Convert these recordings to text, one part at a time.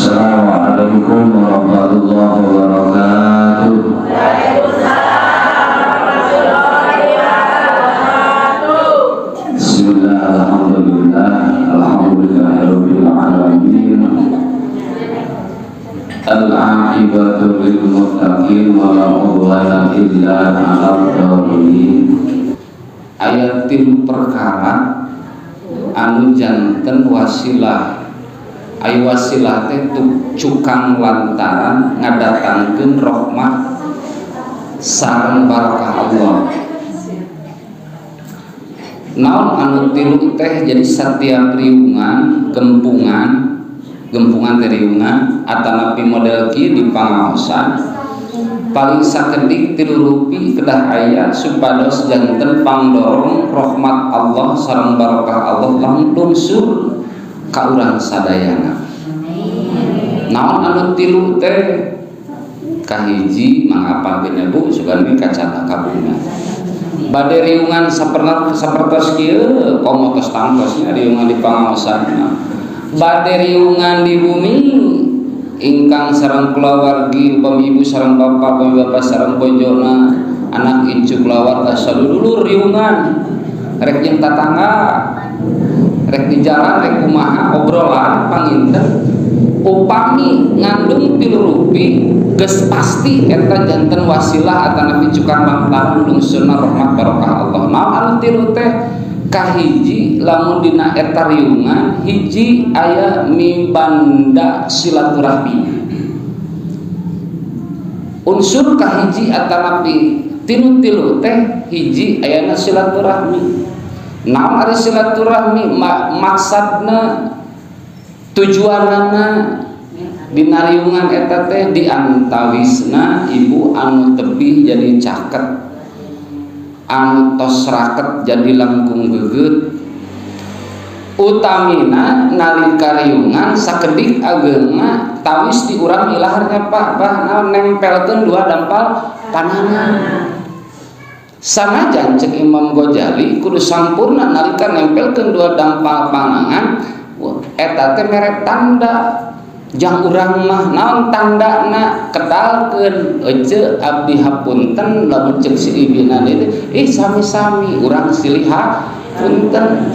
Assalamualaikum warahmatullahi wabarakatuh. Bismillah, alhamdulillah, alhamdulillahirabbil alamin. Al-aqibatu lil muttaqin wa la udwana illa 'alal zalimin. Ayat 3 perkara anu janten wasilah. Ayo wasilah teh cukang lantaran ngadatangkeun rahmat sareng barakah Allah. Naon anu tilu teh jadi setiap riungan gempungan riungan atanapi model kieu di pangaosan paling sakedik 3 rupi kedah aya supados janten pangdorong rahmat Allah sareng barakah Allah langsung ka urang sadayana. Naon anu tilu teh kahiji mangapalkeun Bu sugan ge kacata kabuna. Bade riungan sapertos kieu komotos tangtosnya riungan di pangaosanna. Bade riungan di bumi ingkang sareng kulawargi upami ibu sareng bapak upami bapak sareng bojona anak incu kulawarga sadulur riungan rek jeung tatangga rek di jalan rek kumaha obrolan panginten upami ngandung 3 rupi geus pasti eta janten wasilah atanapi cukang lantaran lungsuna rahmat barokah Allah. Naon anu tilu teh kahiji lamun dina eta riungan hiji aya mibanda silaturahmi. Unsur kahiji atanapi tilu teh hiji ayana silaturahmi. Naon ari silaturahmi maksadna tujuanna dina riungan eta teh diantawisna ibu anu tebih jadi caket, anu tos raket jadi langkung geugeut. Utamina nalika riungan sakedik ageuna tawis di urang ilaharnya Pak naon nempelkeun 2 dampal panangan. Sanajan cek Imam Ghazali kudu sampurna nalika nempelkeun 2 dampal panangan eta teh mere tanda. Jang urang mah naon tandana kedalkeun ece abdi hapunten lamun cek si ibina teh sami-sami urang silih hapunten.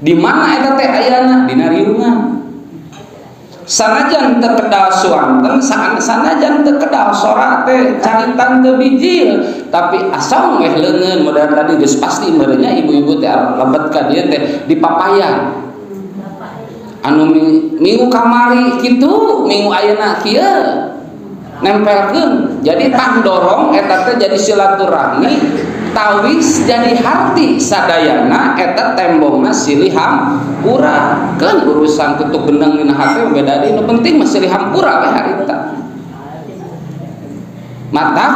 Di mana eta teh ayana dina riungan. Sanajan teu kedal suanten sanajan teu kedal sora teh caritan teu bijil tapi asal meh leungeun modal tadi geus pasti merenya ibu-ibu teh lebet ka dieu teh dipapayan. Anu minggu kamari kitu minggu ayeuna kieu nempelkeun jadi pandorong eta teh jadi silaturahmi tawis jadi harti sadayana eta tembongna silih hampura keun urusan kutuk gendang dina hate beda deui nu penting mah silih hampura we harita mata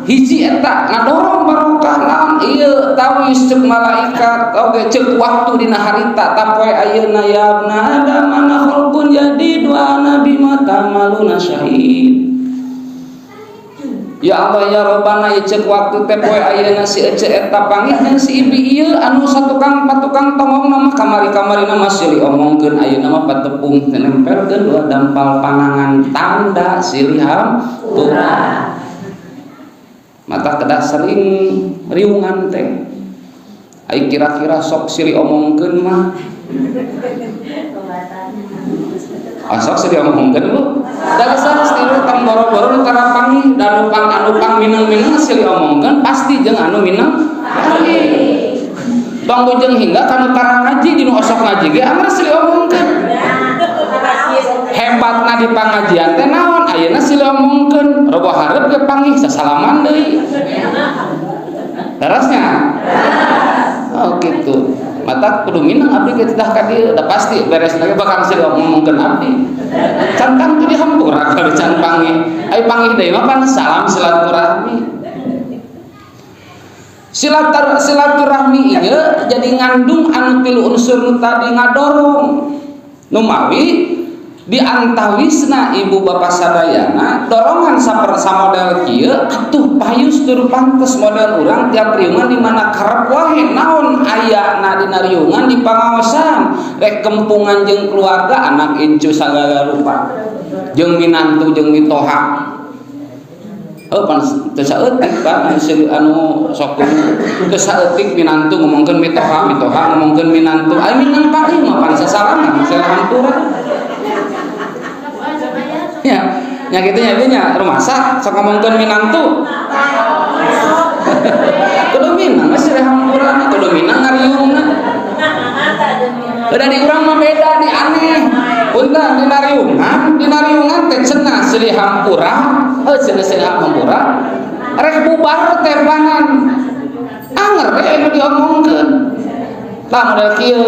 hiji eta ngadorong barokah naon ieu tawis ceuk malaikat oge ceuk waktu dina harita tapoe ayeuna ya abna adam ana khalqun jadi dua nabi mata maluna syahid. Ya Allah ya Rabbana ceuk waktu teh poe ayeuna si ece eta pangihna si ibi ieu anu satukang patukang tongongna mah kamari-kamarina mah silih omongkeun ayeuna mah patepung nempelkeun 2 dampal panangan tanda silih hampura. Mata kedah sering riungan teh ai kira-kira sok silih omongkeun mah asok silih omongkeun lu da geus tilu tang boro-boro nu karapangih da anu pang mineng-mineng silih omongkeun pasti jeung anu mineng tong bujeng hingga kanu karang ngaji dinu osok ngaji ge amar silih omongkeun hebatna di pangajian teh naon ayeuna silih omongkeun robo hareup ge panggih sasalaman deui darasnya oh gitu mata kudu mineng abdi ge titah ka dieu da pasti beres lagi bakal silih omongkeun abdi can kan teu dihampura kalau can panggih ai panggih deui mah pan salam silaturahmi silaturahmi ieu jadi ngandung anu 3 unsur nu tadi ngadorong nu mawi di antawisna ibu bapak sadayana dorongan model kieu atuh payus tur pantes model urang tiap riungan di mana karep wae naon ayana dina riungan di pangaosan rek kempungan jeung keluarga anak incu sagala rupa jeung minantu jeung mitoha pan teu saeutik kan anu sok teu saeutik minantu ngomongkeun mitoha ngomongkeun minantu ai minang paling mah pan sasarangan hampura ya gitu nya rumasa sok ngomongkeun minantu kudu minang masih hampura kudu minang ngariungna udah di urang mah beda di aneh punten dina riungan teh cenah silih hampura cenah hampura rek bubar teh banan anger we anu diomongkeun tah model kieu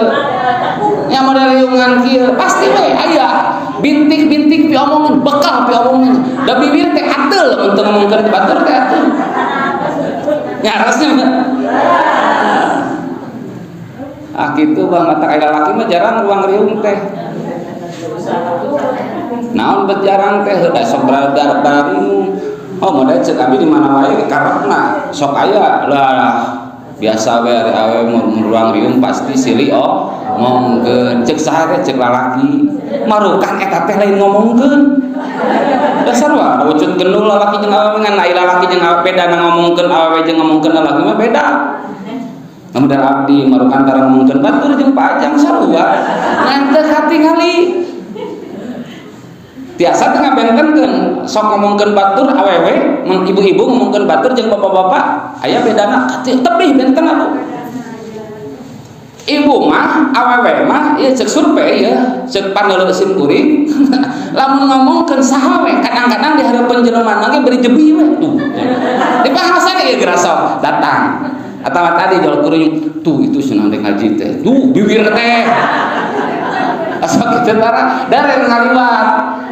nya model riungan kieu pasti we aya bintik-bintik piomongan bekal piomongan da bibir teh ateul mun teu ngomongkeun batur teh ateul nya rasna kitu bang mata aya lalaki mah jarang ruang riung teh naon bet jarang teh da sok bararing model ceuk abi di mana wae karepna sok aya lah biasa we awe mun ruang riung pasti silih ngomongkeun ceuk saha ceuk lalaki marukan eta teh lain ngomongkeun dasar wa wujud genul lalaki jeung awewe ngan ai lalaki jeung awewe beda ngomongkeun awewe jeung ngomongkeun lalaki mah beda namun abdi marukan antara ngomongkeun batur jeung pajang sarua ngan teu katingali biasa teh ngabentenkeun sok ngomongkeun batur awewe mun ibu-ibu ngomongkeun batur jeung bapak-bapak aya bedana tebih benten atuh ibu mah awewe mah ieu ceuk survei ya ceuk paneleusin kuring lamun ngomongkeun saha we kadang-kadang di hareupeun jelema ge beri jebi we tuh di bahasa ge gerasa datang atawa tadi jual kuring tuh itu senang dek ngaji teh tuh bibir teh asal kita dareng ngaliwat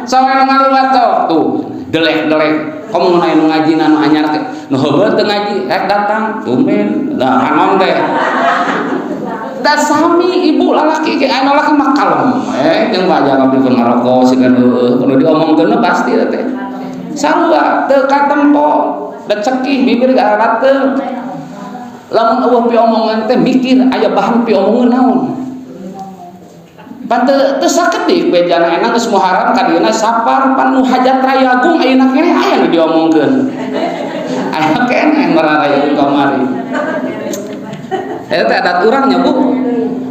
soalnya ngaliwat tuh delek kamu nu ngaji anu anyar teh nu heubeut teu ngaji rek datang tumben da anon teh da sami ibu lalaki ge anu lalaki mah kalem jeung bajar abdi keur ngaroko sikeun kudu diomongkeun pasti teh sarua teu katempo da cekih bibir garateun lamun eueuh piomongan teh mikir aya bahan piomongan naon pan teu sakedik bejana enak geus muharam ka dieuna sapar pan nu hajat raya agung ayeuna keneh aya nu diomongkeun aya keneh mararayeun kamari eta adat urangnya Bu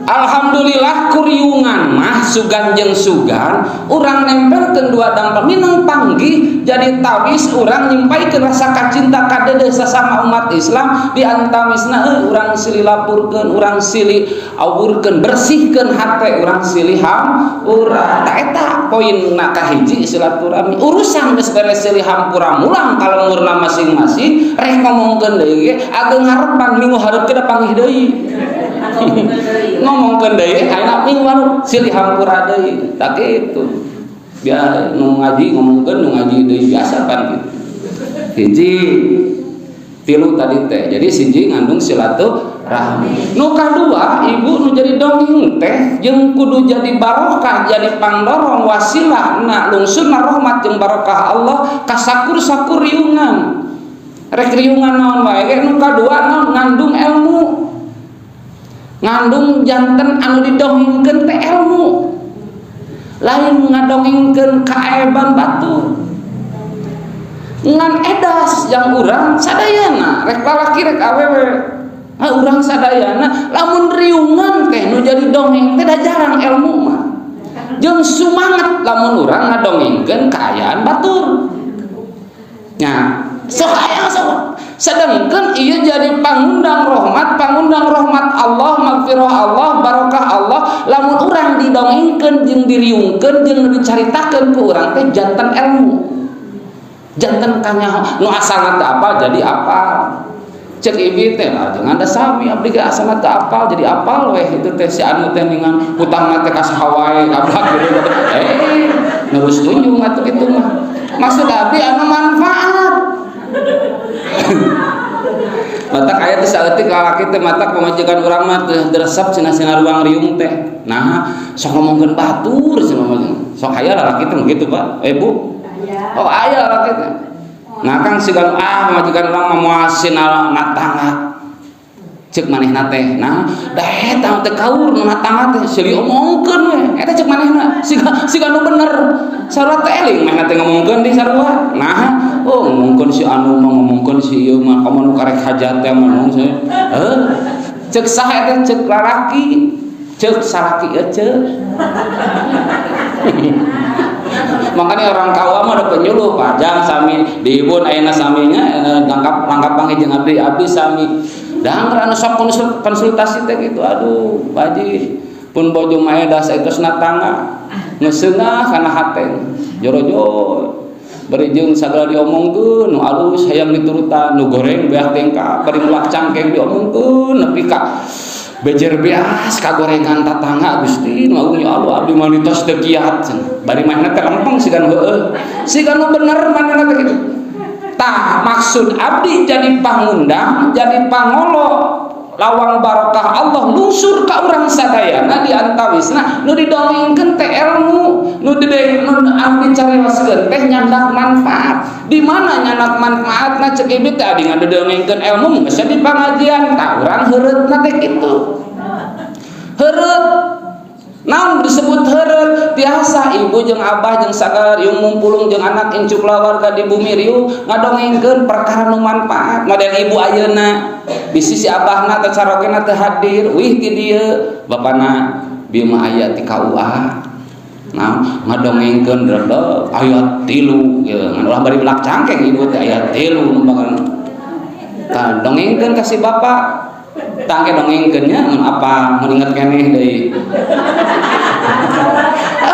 alhamdulillah kuriungan mah sugan jeung sugan urang nempelkeun dua dampak minang panggih jadi tawis urang nyimpaikeun rasa kacinta ka deudeuh sasama umat Islam di antamisna urang silih lapurkeun urang silih awurkeun bersihkeun hate urang silih hampura tah eta poinna kahiji silaturahmi urusan geus beres silih hampura mulang kalengurna masing-masing rek ngomongkeun deui ageung ngarepan minggu hareup kita panggih deui ngomongkeun deui ayeuna minggu baru silih hampura deui tak kitu biar nu ngaji ngomongkeun nu ngaji deui biasa kan gitu hiji tilu tadi teh jadi siji ngandung silaturahmi nu kadua ibu nu jadi dongeng teh jeung kudu jadi barokah jadi pangdorong wasilah na lungsurna rahmat jeung barokah Allah ka sakur-sakur riungan rek riungan naon wae nu kadua naon ngandung ilmu ngandung janten anu didongengkeun teh ilmu lain ngadongengkeun kaeban batur ngan edas yang urang sadayana rek lalaki rek awewe urang sadayana lamun riungan teh nu jadi dongeng teh da jarang ilmu mah jeung sumanget lamun urang ngadongengkeun kaayaan batur nya sok aya sok sedengkeun ieu jadi pangundang rahmat Allah magfirah Allah barokah Allah lamun urang didongengkeun jeung diriungkeun jeung dicaritakeun ku urang teh janten ilmu janten kanya nu asalna teh apal jadi apal cek ibi teh lah jeung anda sami abdi ge asalna teh apal jadi apal weh itu teh si anu teh ningan hutangna teh ka saha wae gablak gitu nurus tunjung atuh kitu mah maksud abdi anu manfaat matak aya teh saeutik lalaki teh matak pamajikan urang mah teh resep cenah ruang riung teh nah sok ngomongkeun batur cenah sok aya lalaki teh gitu Pak Bu. Oh aya lalaki teh nah Kang sigan majikan urang memuasin anak tangga cek manehna teh nah da eta teh kaur nu tangga teh seuli omongkeun we eta cek manehna siga nu bener sarua teh eling manehna teh ngomongkeun di sarua nah oh ngomongkeun si anu mah ngomongkeun si ieu mah komo nu karek hajat teh mah cek saha eta cek lalaki cek salaki ece makanya orang kawa mah ada penyuluh pajang sami dibun ayeuna saminya langkap panggih jeung abdi sami dang anu sok konsultasi teh gitu aduh Pak Haji pun bojo maeda saeutosna tangga ngeuseungah kana hateng joro-joro bari jeung sagala diomongkeun nu alus hayang diturutan nu goreng beak tengka bari mulak cangkeng diomongkeun nepi ka bejer beas kagorengan tatangga Gusti nu agung ya Allah abdi manitos teu kiat bari manehna teh lempeng sigan heueuh sigan nu bener manehna teh kitu tah maksud abdi jadi pangundang jadi pangolo lawang barokah Allah lungsur ka urang sadayana di antawisna nu didongengkeun teh ilmu nu abdi carioskeun teh nyandak manfaat di mana nyandak manfaatna cek ieu teh abdi ngadongengkeun ilmu geus di pangajian tah urang heureutna teh kitu heureut naon disebut heureut biasa ibu jeung abah jeung sagala riung mumpulung jeung anak incu keluarga di bumi riung ngadongengkeun perkara nu manfaat model ibu ayeuna bisi si abahna teh carokena teh hadir wih ti dieu bapana bieu mah aya ti KUA nah ngadongengkeun deuh ayat 3 ye ngan ulah bari belak cangkeng ibu teh ayat 3 nu bakal tah dongengkeun ka si bapak tangke dongengkeunnya apa nginget keneh deui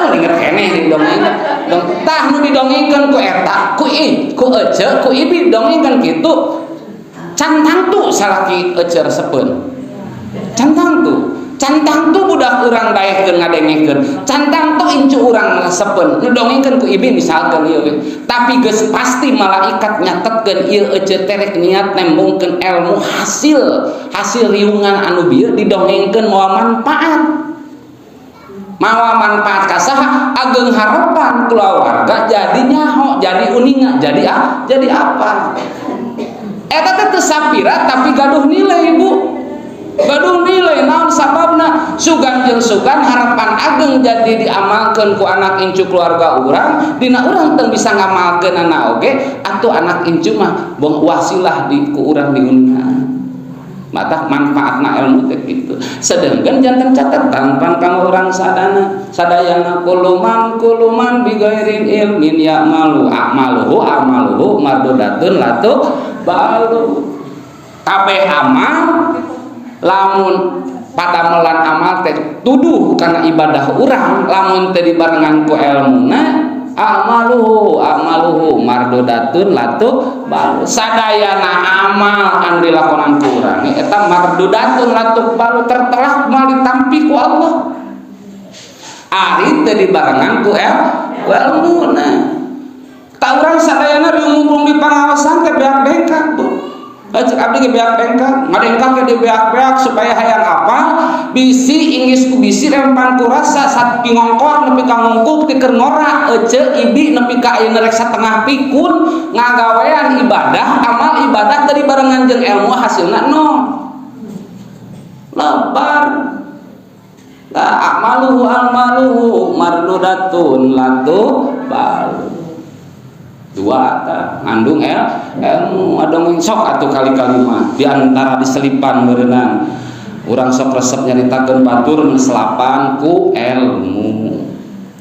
nginget keneh di dongengkeun tah nu didongengkeun ku eta ku ece ku ibi dongengkeun kitu can tangtu salaki ece resepeun can tangtu budak urang daekeun ngadengekeun can tangtu incu urang resepeun nu dongengkeun ku ibi misalkeun ieu tapi geus pasti malaikat nyatetkeun ieu ece terek niat nembongkeun ilmu hasil riungan anu bieu didongengkeun mawa manfaat kasaha ageng harapan keluarga jadi nyaho jadi uninga jadi apa eta teh teu sapira tapi gaduh nilai Bu gaduh nilai naon sababna sugan jeung sugan harapan ageng jadi diamalkeun ku anak incu keluarga urang dina urang teu bisa ngamalkeunana oge atuh anak incu mah bong wasilah ku urang diunna mata manfaatna ilmu teh kitu sedengkeun janten catatan pan kanggo urang sadayana kuluman bi ghairin ilmin ya'malu amaluhu mardudatun latu balu kabeh amal lamun padamelan amal teh tuduh karena ibadah urang lamun teu dibarengan ku ilmuna amaluhu mardudatun latu balu sadayana amal anu dilakonan ku urang eta mardudatun latu balu tertelah moal ditampi ku Allah ari teu dibarengan ku ilmuna ta urang sadayana riung di pangaosan teh beak bengkak Bu cek abdi ge beak bengkak ngadengkak ge beak-beak supaya hayang apa bisi inggis ku bisi rempan ku rasa sat pingongkor nepi ka ngungkuk ti keur ngora ece ibi nepi ka ayeuna rek satengah pikun ngagawean ibadah amal ibadah teu dibarengan jeung ilmu hasilna lebar la amaluhu mardudatun latu balu dua ngandung ilmu adong sok atuh kali-kali mah diantara diselipan berenang urang sok resep nyaritakeun batur selapan ku ilmu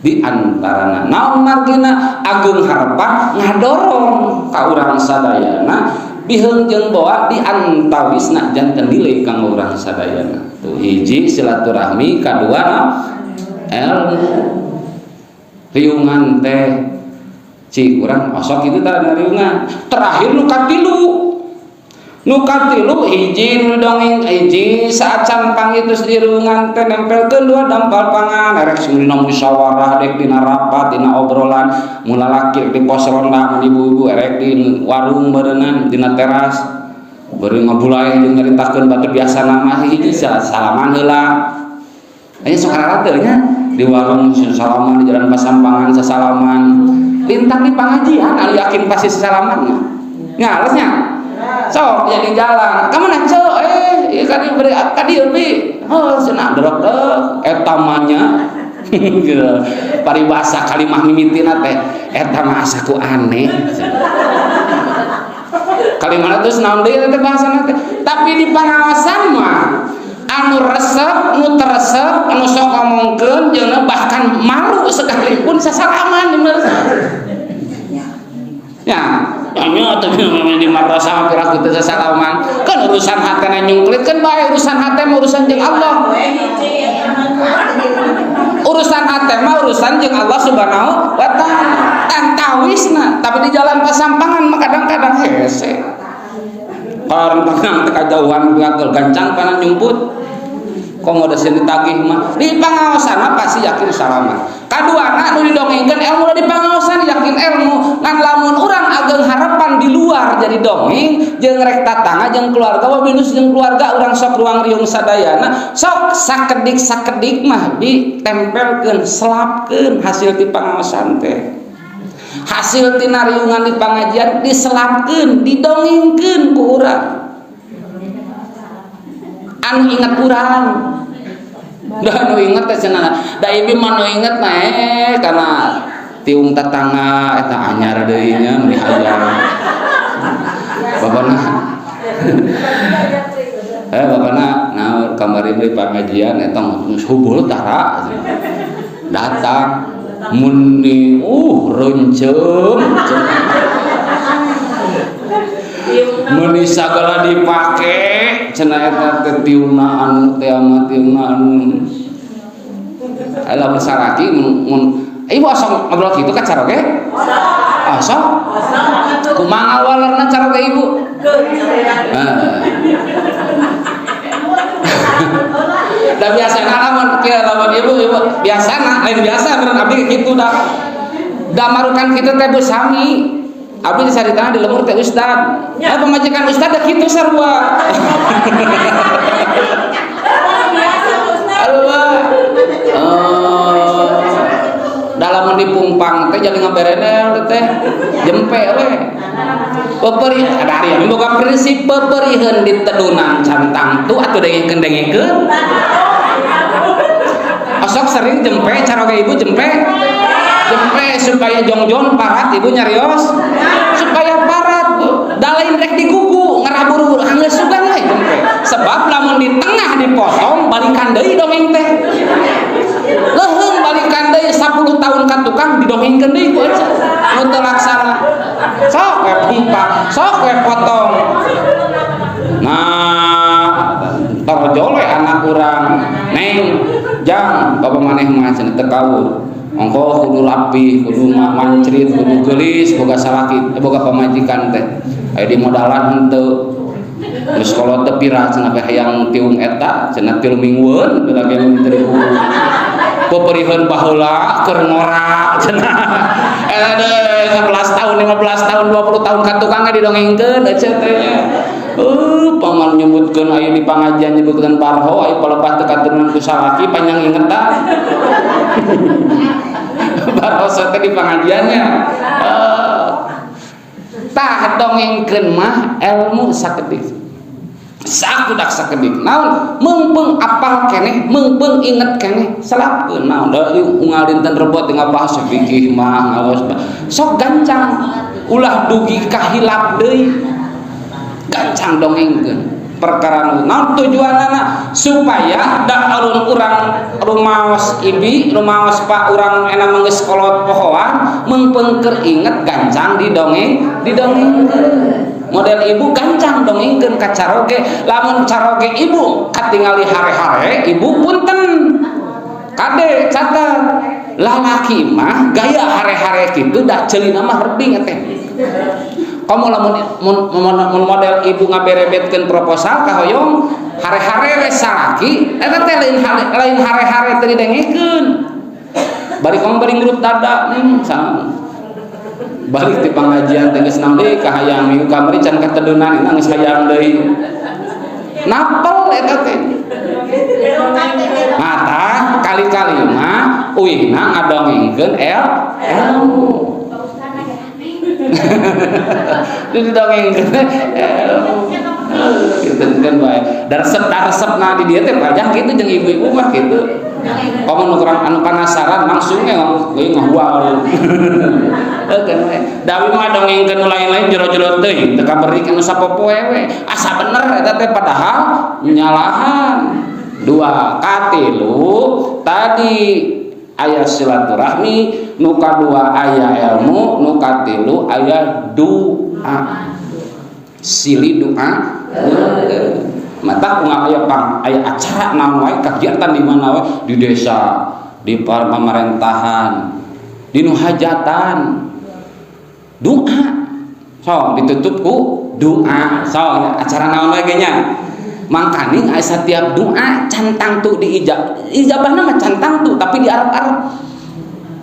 diantarana naon margina agung harapan ngadorong ka urang sadayana biheung jeung boa diantawisna janten nilai kanggo urang sadayana tuh hiji silaturahmi kadua ilmu riungan teh cik urang osok itu tara riungan terakhir nu katilu hiji nu dongeng hiji saat campang itu di riungan teh nempelkeun dua dampal pangan erek dina musyawarah dek dina rapat dina obrolan mula laki di pos ronda ibu-ibu erek di warung berenang dina teras beureung ngabulai jeung nyaritakeun batur biasa nama hiji salaman heula aya sok arara teu nya di warung salaman, di jalan Pasampangan sesalaman, lintang di pengajian ali yakin pasti sesalaman mah ngalesnya sok jadi jalan kemana cok ieu kan beri ka dieu pi cenah derek etamanya gitu paribasa kalimah mimitina teh eta mah asaku aneh kalimah terus naon deui teh bahasana teh tapi di pangaosan mah anu resep, nu teresep, anu sok ngomongkeun jeung bahkan malu sekalipun sasalaman ya, nya atuh di madrasah hampir aku teu sasalaman. Kan urusan hatena nyungklit kan bae urusan hate mah urusan jeung Allah. Urusan hate mah urusan jeung Allah Subhanahu wa taala. Antawisna, tapi di jalan Pasampangan mah kadang-kadang hese. Orang pengang teka jauhan ngagel gancang kana nyumput. Komo da sini tagih mah di pangaosan pasti yakin salaman. Kaduana nu didongengkeun ilmu di pangaosan yakin ilmu. Ngan lamun urang ageng harapan di luar jadi dongeng jeung rek tatangga jeung keluarga wabilus jeung keluarga urang sok ruang riung sadayana sok sakedik mah ditempelkeun selapkeun hasil di pangaosan teh. Hasil tina riungan di pangajian diselapkeun didongengkeun ku urang. Anu ingat urang dah nu inget teh cenah da ibi mah nu inget mah karena tiung tatangga eta anyar deui nya meuli hayang babana babana nah kamari beli pengajian eta geus hubul tara datang muni reuncem meni sagala dipake cenah eta teh tiungna anu teh ama tiungna anu aya besaraki mun ieu asal ngobrol kitu ka caroge asal kumaha awalarna caroge ibu da biasana lamun ibu biasana lain biasa bener abdi kitu da marukan kitu teh beusami abdi disaritana di lemur teh ustad pemajikan ustad da kitu sarua dalam dipungpang teh jadi ngaberenel teh jempe we peperi ada ari boga prinsip peperiheun di tedunan cantang tu atuh dengengkeun osok sering jempe caroge ibu jempe supaya jongjon parat ibu nyarios supaya parat da lain rek digugu ngaraburu geus sugan we jempe sebab lamun di tengah dipotong balikan deui dongeng teh leuheung balikan deui 10 tahun ka tukang didongengkeun deui ku aja nu teu laksana sok we pumpak sok we potong nah tarjole anak urang neng jang bapak maneh mah cenah teu kawul ongko kudu rapi, kudu mancrit, kudu gelis, boga salaki, boga pamajikan teh. Aya di modalan henteu. Geus kolot teu pira cenah hayang tiung eta, cenah 3 minggueun bela ge mun teu guru. Peperiheun baheula keur ngora cenah. Eta deui 11 tahun, 15 tahun, 20 tahun ka tukang didongengkeun ece teh. Paman nyebutkeun aya di pangajian nyebutkeun parho aya palebah teu katurunan ku salaki panjang ingetan. Parho teh di pangajiannya. Tah dongengkeun mah ilmu sakedik. Sakudak sakedik. Naon meungpeung apal keneh, meungpeung inget keneh, salapkeun naon da unggal dinten Rebo teh ngabahas fikih mah ngaos. Sok gancang ulah dugi kahilap deui. Gancang dongengkeun perkara naon tujuanna supaya da alun urang rumaos ibi rumaos pak urang ena geus kolot pohoan meungpeung keur inget gancang didongengkeun model ibu gancang dongengkeun ka caroge lamun caroge ibu katingali hare-hare ibu punten kade catat lalaki mah gaya hare-hare kitu da ceulina mah rebing teh kamu lamun model ibu ngaberebetkeun proposal ka hoyong hare-hare we salaki eta teh lain hare-hare teh didengekeun bari kamu bari ngrup dada sang balik di pengajian teh geus naon deui ka hayang minggu kamari can katedunan ina geus hayang deui napel eta teh mata kali-kali mah uihna ngadongengkeun ilmu. Didongengkeun ilmu. Gitu kan bae. Resep-resepna di dieu teh pajang kitu jeung ibu-ibu mah kitu. Kamu nukurang anu penasaran langsung ngahual. Kan we. Dawi mah dongengkeun lain-lain jero-jero teuing teu kaberi anu sapopoe we. Asa bener eta teh padahal nyalahan. 2 katilu tadi aya silaturahmi, nu kadua aya ilmu, nu katilu aya doa. Sili doa. Mata aya acara naon wae kegiatan di mana wae di desa, di pemerintahan, di nu hajatan. Doa. So ditutup ku doa. So acara naon wae ge nya. Mangkaning aya setiap doa cantang tu ijabahna mah cantang tu tapi diarep-arep.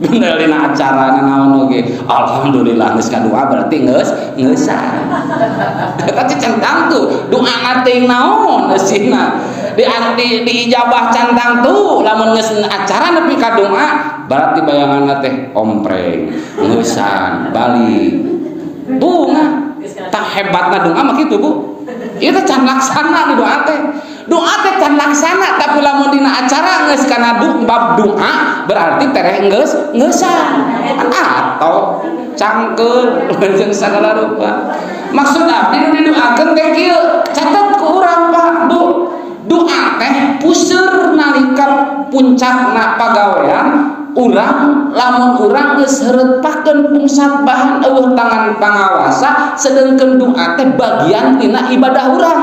Bener dina acara naon oge. Alhamdulillah geus kadoa berarti ngeusan. Eta teh cantang tu doa ngating naon eusina. Di ijabah cantang tu lamun geus acara nepi ka doa berarti bayanganna teh ompreng, ngeusan, balik. Bunga. Tak hebatna doa mah kitu, Bu. Ieu teh can laksana di doa teh. Doa teh can laksana tapi lamun dina acara geus kana bab doa berarti tereh ngeusan atau cangkeul jeung sagala rupa. Maksud abdi nu didoakeun teh kieu, catet ku urang Pak, Bu. Doa teh puseur nalika puncakna pagawean urang lamun urang geus heureutpakeun pungsat bahan eueuh tangan pangawasa sedengkeun doa teh bagian tina ibadah urang.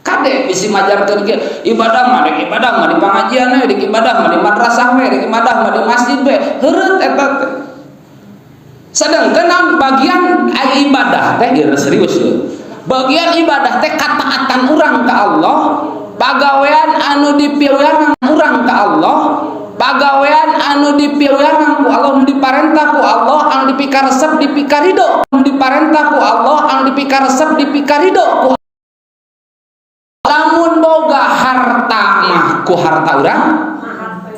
Kade bisi majarkeun ge ibadah mah dek ibadah mah di pangajian we, dek ibadah mah di madrasah we, dek ibadah mah di masjid we, heureut eta teh. Sedengkeun bagian ibadah teh geus serius. Bagian ibadah teh kataatan urang ka Allah, pagawean anu dipileueun urang ka Allah, pagawean anu dipileueun ku Allah, anu diparentah ku Allah, anu dipikaresep dipikarido, anu diparentah ku Allah, anu dipikaresep dipikarido ku. Lamun boga harta mah ku harta urang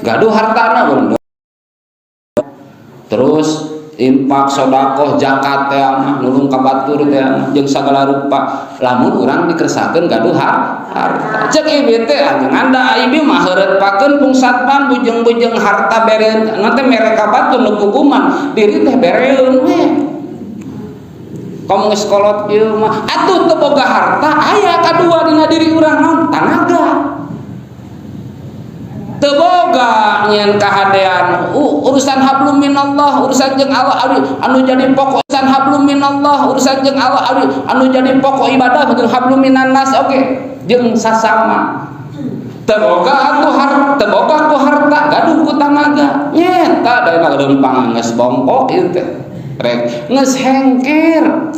gaduh hartana urang. Terus infak, sedekah, zakat teh mah nulung ka batur teh jeung sagala rupa. Lamun urang dikersahkeun gaduh harta. Cek ieu teh anjeun da ieu mah heureutpakeun pungsatpan bujeng-bujeng harta bereun nanti mere ka batur nu kukuman diri teh bereun we. Kamu geus kolot ieu mah atuh teu boga harta aya kadua dina diri urang naon tanaga. Teu boga nyen kahadean urusan hablum minallah urusan jeung Allah anu jadi pokok urusan hablum minallah urusan jeung Allah anu jadi pokok ibadah jeung hablum minannas oke jeung sasama. Teu boga atuh harta teu boga ku harta gaduh ku tanaga nyeta da leumpang geus bongkok ieu teh rek geus hengker.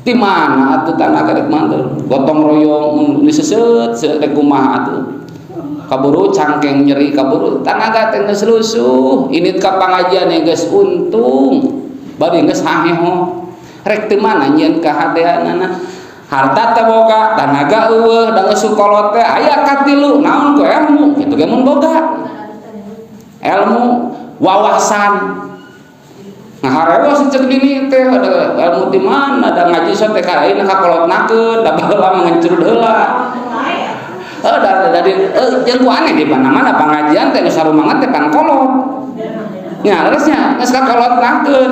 Di mana atuh tanaga rek mandul gotong royong diseuseut rek kumaha atuh. Kaburu cangkeng nyeri kaburu tanaga teh geus lusuh init ka pangajian geus untung bari geus haheho rek teu mana nyieun kahadeanana harta teh boga tanaga eueuh da geus sukolot teh aya katilu naon ku ilmu kitu ge mun boga ilmu wawasan ngaharewas cek dini teh ada ilmu di mana da ngaji so teh ka ayeuna kakolotnakeun da baheula mengencur heula. Dari jeung ku aneh di mana-mana pangajian teh nu sarumangan teh pan kolot. Nya leresnya geus kakolotnakeun.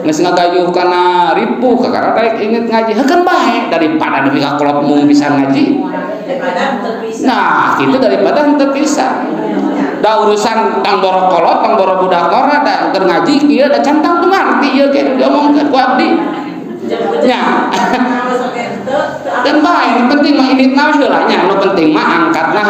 Geus ngagayuh kana ripuh kakara daek inget ngaji heukeun bae daripada nepi ka kolot mung bisa ngaji. Nah, itu daripada henteu pisan. Da urusan tang boro kolot, tang boro budak nora da keur ngaji kieu da cantang teu ngarti ieu ge diomongkeun ku abdi. Nya. Dan baik penting mah initna heula nya nu penting mah angkatna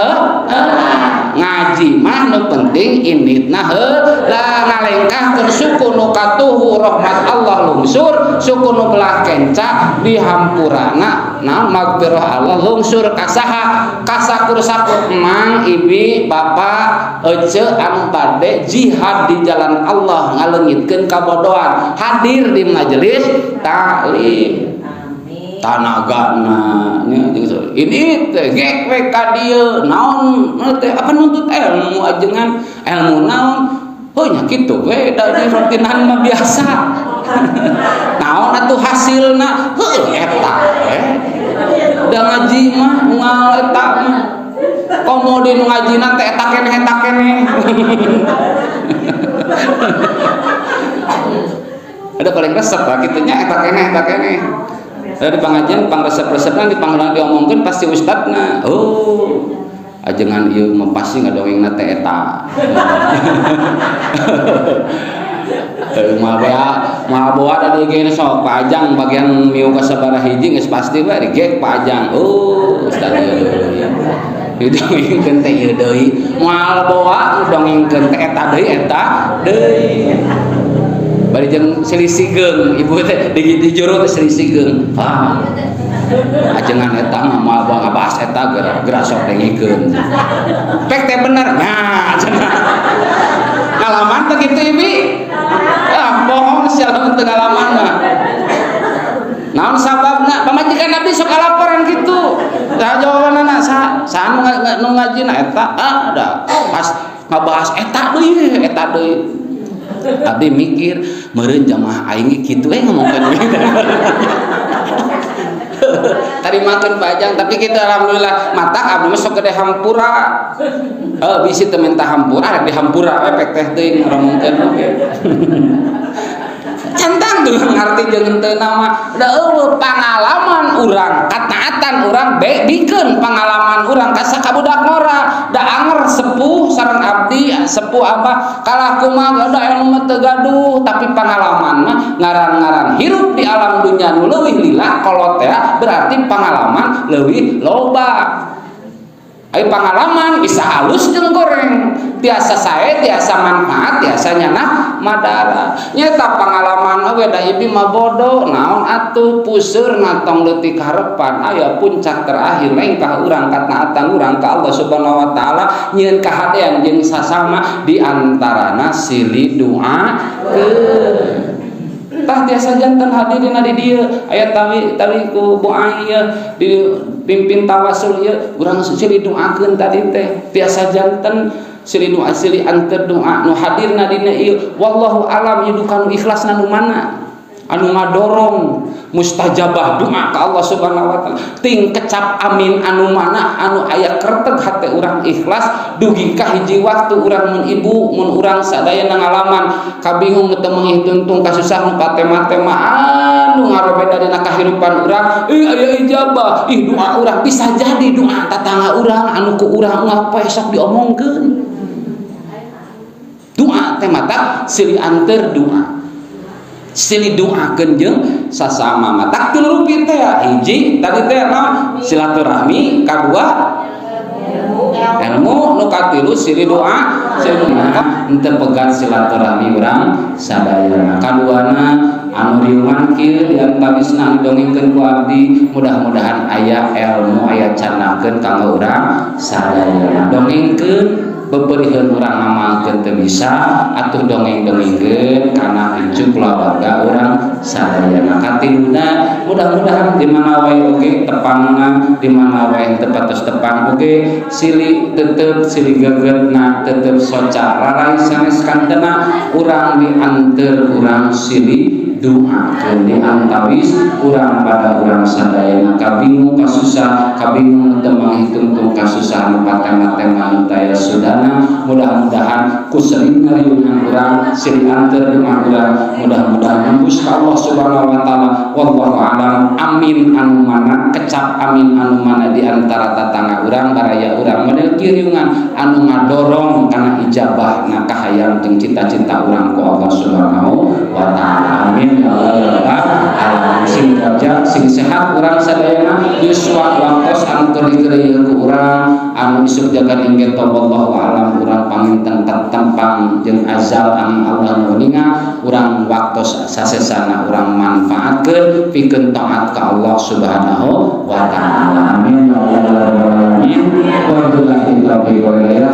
ngaji mah nu penting initna heula ngalengkahkeun suku nu katuhu rahmat Allah lungsur suku nu belah kenca dihampurana naon magfirah Allah lungsur kasaha kasakur sakur emang ibi bapak ece anu bade jihad di jalan Allah ngaleungitkeun kabodohan hadir di majelis taklim. tanagana ini teh gek we ka dieu naon teh apa nuntut ilmu ajengan ilmu naon nya kitu we da rutinan mah biasa naon atuh hasilna eta da ngaji mah moal eta mah komo di nu ngajina teh eta keneh ada paling resep lah kitunya eta keneh dari pengajian pang resep-resepna di pangeulang diomongkeun pasti ustadna ajengan ieu mah pasti ngadongengna teh eta Maha ada di gini sok pajang bagian miu kasabaraha hiji geus pasti we digek pajang ustad ieu dongengkeun teh ieu deui moal bawa dongengkeun teh eta deui bari jeung silisigeung ibu teh di juru teh silisigeung ajengan eta mah moal bawa ngabahas eta geura sok dengikeun pek teh bener nya cenah ngalaman teh kitu ibi bohong siapa teu ngalaman mah naon sababna pamajikan Nabi sok laporan kitu tah jawabanna saan nu ngajina eta da pas ngabahas eta deui Abdi mikir meureun jamaah aing kitu ngomongkeun tadi makan pajang tapi kita alhamdulillah matak abdi mah sok gede hampura bisi teu minta hampura di hampura we pek teh teuing ngomongkeun centang tuh ngarti jeung teu nama da eueuh pangalaman urang kataatan urang bikeun pangalaman urang ka sakabudak ngora da anger sepuh sareng abdi sepuh abah kalaku mah da ilmu teu gaduh tapi pangalaman mah ngaran-ngaran hirup di alam dunya nu leuwih lila kolot teh berarti pangalaman leuwih loba. Ai pangalaman bisa halus jeung goreng tiasa sae tiasa manfaat tiasa nyana madara nyata pangalaman we da ibi mah bodoh naon atuh puseur natong leutik harepan aya puncak terakhir lengkah urang kataatan urang ka Allah Subhanahu wa taala nyieun kahadean jeung sasama di antarana silih doakeun tah tiasa janten hadirina di dieu aya tawi ku Bu Aya di pimpin tawasul ieu urang silih doakeun tadi teh tiasa janten silih doa silih anteur doa nu hadirna dina ieu wallahu alam yudukan ikhlasna nu mana anu ngadorong mustajabah doa ka Allah Subhanahu wa taala ting kecap amin anu mana anu aya kerteg hate urang ikhlas dugi ka hiji waktu urang mun ibu mun urang sadayana ngalaman kabingung teu meungih tuntung kasusah nu patema anu ngarobeda dina kahirupan urang aya ijabah doa urang bisa jadi doa tatangga urang anu ku urang ngapoe sok diomongkeun doa teh mata silih anteur doa silih doakeun jeung sasama mata tulurupi teh hiji tadi teh naon silaturahmi kadua ilmu nu katilu silih doa silih henteu pegat silaturahmi urang sadayana kaduana anu riungan kieu diantawisna dongengkeun ku abdi mudah-mudahan aya ilmu aya canakeun kanggo urang sadayana dongengkeun beberieun urang ngamalkeun teu bisa atuh dongeng-dongengkeun kana hiji keluarga urang sadayana katiluna mudah-mudahan di mana wae oge tepangna di mana wae teu patos tepang oge silih tetep silih gegetna tetep soca rarai sanes kantena urang dianteur urang silih doakeun di antawis urang pada urang sadayana kabingung kasusah kabingung teu manghitung kasusah nu patema-tema nu taya sudana mudah-mudahan ku sering ngariungan urang silih anteur doa urang mudah-mudahan nembus ka Allah Subhanahu wa taala wallahu a'lam amin anu mana kecap amin anu mana di antara tatangga urang baraya urang model kiriungan anu ngadorong kana ijabahna kahayang jeung cita-cita urang ku Allah Subhanahu wa taala amin ya Allah sing raja sing sehat urang sadayana yuswa wangtos anu keuri-keuri ku urang anu isuk jaga inget wallahu alam urang panginten tempang jeung azal anu Allah nuninga urang waktos sasesana urang manfaatkeun pikeun taat ka Allah Subhanahu wa taala amin ya Allah amin wa billahi taufiq wal hidayah.